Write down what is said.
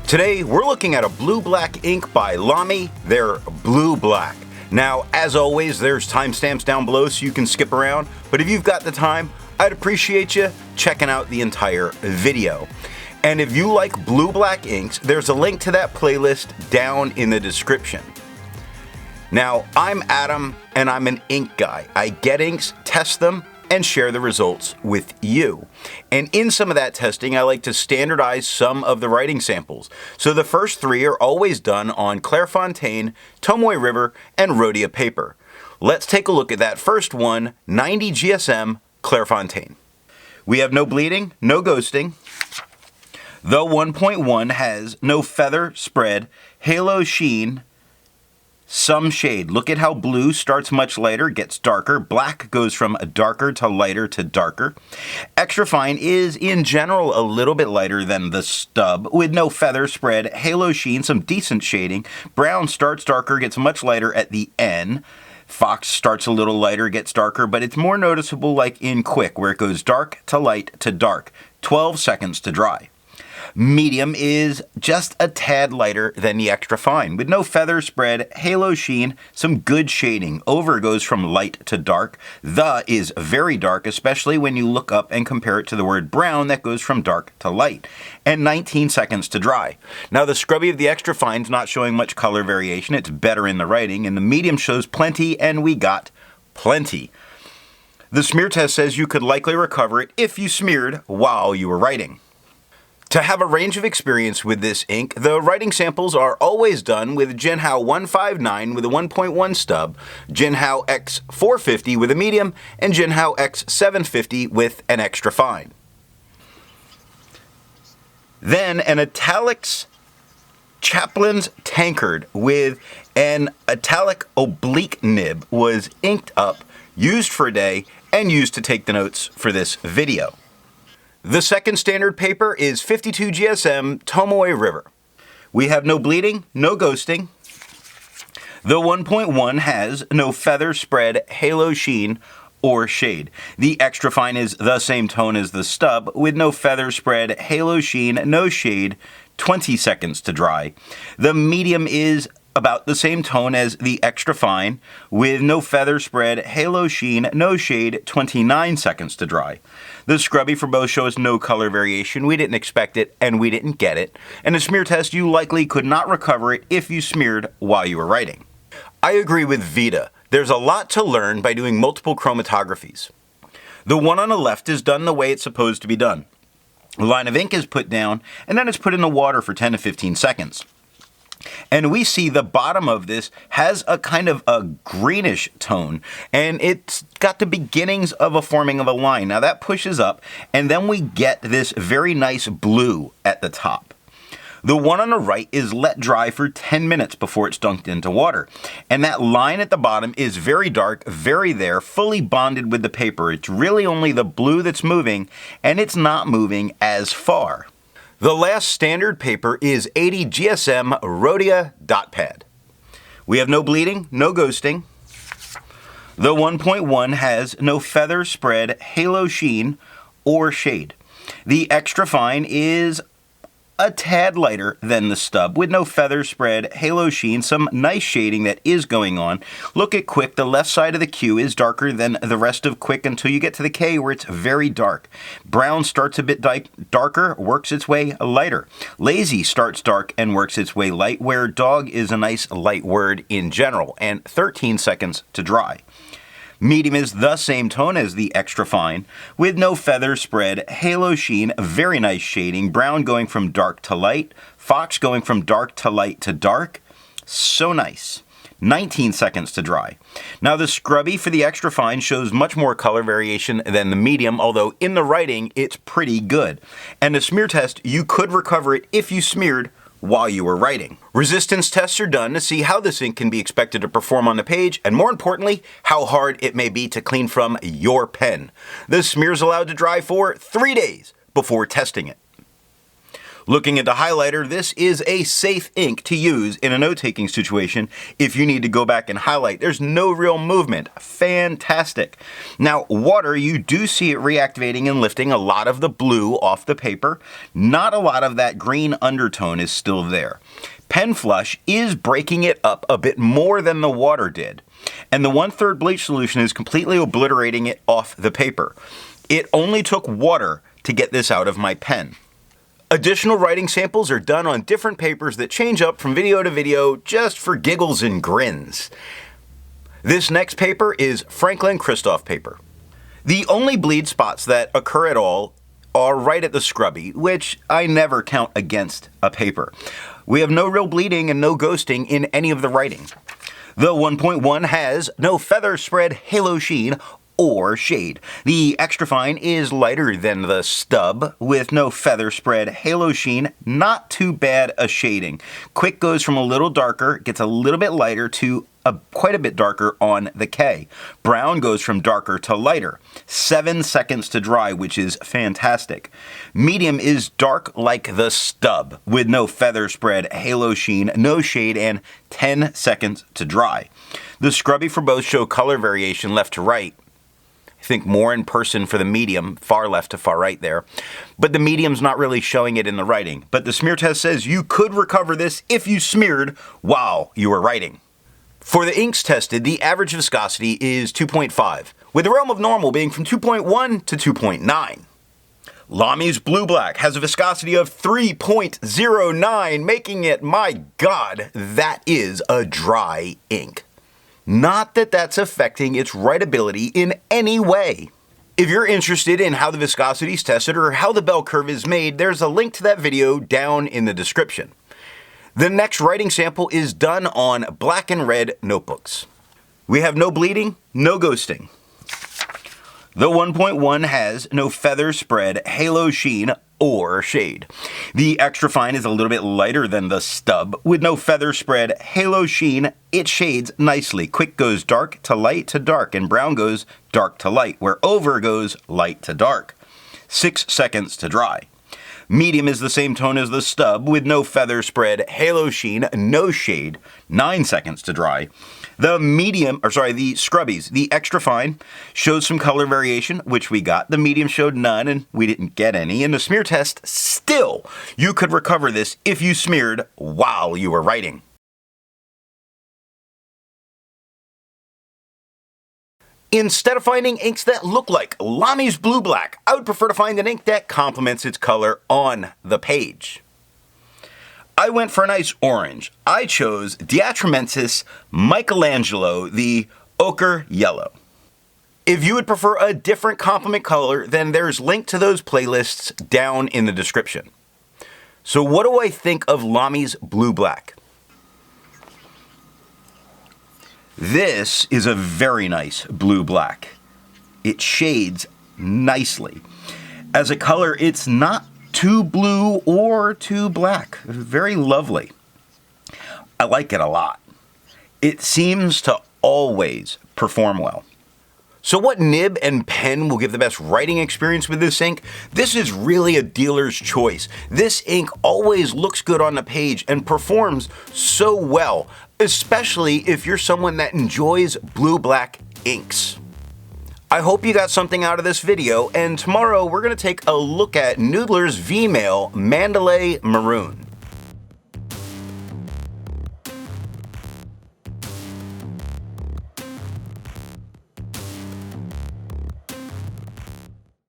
Today, we're looking at a blue black ink by Lamy. They're blue black. Now, as always, there's timestamps down below so you can skip around, but if you've got the time, I'd appreciate you checking out the entire video. And if you like blue black inks, there's a link to that playlist down in the description. Now, I'm Adam, and I'm an ink guy. I get inks, test them, and share the results with you. And in some of that testing, I like to standardize some of the writing samples. So the first three are always done on Clairfontaine, Tomoe River, and Rhodia paper. Let's take a look at that first one, 90 GSM Clairfontaine. We have no bleeding, no ghosting. The 1.1 has no feather spread, halo sheen, some shade. Look at how blue starts much lighter, gets darker. Black goes from darker to lighter to darker. Extra fine is in general a little bit lighter than the stub with no feather spread, halo sheen, some decent shading. Brown starts darker, gets much lighter at the N. Fox starts a little lighter, gets darker, but it's more noticeable like in Quick where it goes dark to light to dark. 12 seconds to dry. Medium is just a tad lighter than the extra fine, with no feather spread, halo sheen, some good shading. Over goes from light to dark. The is very dark, especially when you look up and compare it to the word brown that goes from dark to light. And 19 seconds to dry. Now the scrubby of the extra fine's not showing much color variation, it's better in the writing, and the medium shows plenty, and we got plenty. The smear test says you could likely recover it if you smeared while you were writing. To have a range of experience with this ink, the writing samples are always done with Jinhao 159 with a 1.1 stub, Jinhao X450 with a medium, and Jinhao X750 with an extra fine. Then an Italics Chaplin's Tankard with an italic oblique nib was inked up, used for a day, and used to take the notes for this video. The second standard paper is 52 GSM Tomoe River. We have no bleeding, no ghosting. The 1.1 has no feather spread, halo sheen, or shade. The extra fine is the same tone as the stub, with no feather spread, halo sheen, no shade, 20 seconds to dry. The medium is about the same tone as the extra fine, with no feather spread, halo sheen, no shade, 29 seconds to dry. The scrubby for both shows no color variation. We didn't expect it, and we didn't get it. And a smear test, you likely could not recover it if you smeared while you were writing. I agree with Vita. There's a lot to learn by doing multiple chromatographies. The one on the left is done the way it's supposed to be done. A line of ink is put down, and then it's put in the water for 10 to 15 seconds. And we see the bottom of this has a kind of a greenish tone, and it's got the beginnings of a forming of a line. Now that pushes up, and then we get this very nice blue at the top. The one on the right is let dry for 10 minutes before it's dunked into water. And that line at the bottom is very dark, very there, fully bonded with the paper. It's really only the blue that's moving, and it's not moving as far. The last standard paper is 80 GSM Rhodia dot pad. We have no bleeding, no ghosting. The 1.1 has no feather spread, halo sheen, or shade. The extra fine is a tad lighter than the stub, with no feather spread, halo sheen, some nice shading that is going on. Look at Quick, the left side of the Q is darker than the rest of Quick until you get to the K where it's very dark. Brown starts a bit darker, works its way lighter. Lazy starts dark and works its way light, where dog is a nice light word in general, and 13 seconds to dry. Medium is the same tone as the extra fine, with no feather spread, halo sheen, very nice shading, brown going from dark to light, fox going from dark to light to dark, so nice. 19 seconds to dry. Now the scrubby for the extra fine shows much more color variation than the medium, although in the writing it's pretty good. And the smear test, you could recover it if you smeared while you were writing. Resistance tests are done to see how this ink can be expected to perform on the page, and more importantly, how hard it may be to clean from your pen. The smear is allowed to dry for 3 days before testing it. Looking at the highlighter, this is a safe ink to use in a note-taking situation if you need to go back and highlight. There's no real movement. Fantastic. Now, water, you do see it reactivating and lifting a lot of the blue off the paper. Not a lot of that green undertone is still there. Pen flush is breaking it up a bit more than the water did. And the 1/3 bleach solution is completely obliterating it off the paper. It only took water to get this out of my pen. Additional writing samples are done on different papers that change up from video to video just for giggles and grins. This next paper is Franklin Christoph paper. The only bleed spots that occur at all are right at the scrubby, which I never count against a paper. We have no real bleeding and no ghosting in any of the writing. The 1.1 has no feather spread halo sheen or shade. The extra fine is lighter than the stub with no feather spread halo sheen. Not too bad a shading. Quick goes from a little darker, gets a little bit lighter to quite a bit darker on the K. Brown goes from darker to lighter. 7 seconds to dry, which is fantastic. Medium is dark like the stub with no feather spread, halo sheen, no shade, and 10 seconds to dry. The scrubby for both show color variation left to right. I think more in person for the medium, far left to far right there. But the medium's not really showing it in the writing. But the smear test says you could recover this if you smeared while you were writing. For the inks tested, the average viscosity is 2.5, with the realm of normal being from 2.1 to 2.9. Lamy's Blue Black has a viscosity of 3.09, making it, my God, that is a dry ink. Not that that's affecting its writability in any way. If you're interested in how the viscosity is tested or how the bell curve is made, there's a link to that video down in the description. The next writing sample is done on black and red notebooks. We have no bleeding, no ghosting. The 1.1 has no feather spread, halo sheen, or shade. The extra fine is a little bit lighter than the stub with no feather spread, halo sheen. It shades nicely. Quick goes dark to dark, and brown goes dark to light, where over goes light to dark. 6 seconds to dry. Medium is the same tone as the stub with no feather spread, halo sheen, no shade, 9 seconds to dry. The scrubbies, the extra fine shows some color variation, which we got. The medium showed none and we didn't get any. In the smear test, still, you could recover this if you smeared while you were writing. Instead of finding inks that look like Lamy's Blue Black, I would prefer to find an ink that complements its color on the page. I went for a nice orange. I chose the Atramentis Michelangelo, the Ocher Yellow. If you would prefer a different complement color, then there's link to those playlists down in the description. So what do I think of Lamy's Blue Black? This is a very nice blue black. It shades nicely. As a color, it's not too blue or too black. Very lovely. I like it a lot. It seems to always perform well. So what nib and pen will give the best writing experience with this ink? This is really a dealer's choice. This ink always looks good on the page and performs so well, especially if you're someone that enjoys blue-black inks. I hope you got something out of this video, and tomorrow we're going to take a look at Noodler's V-Mail Mandalay Maroon.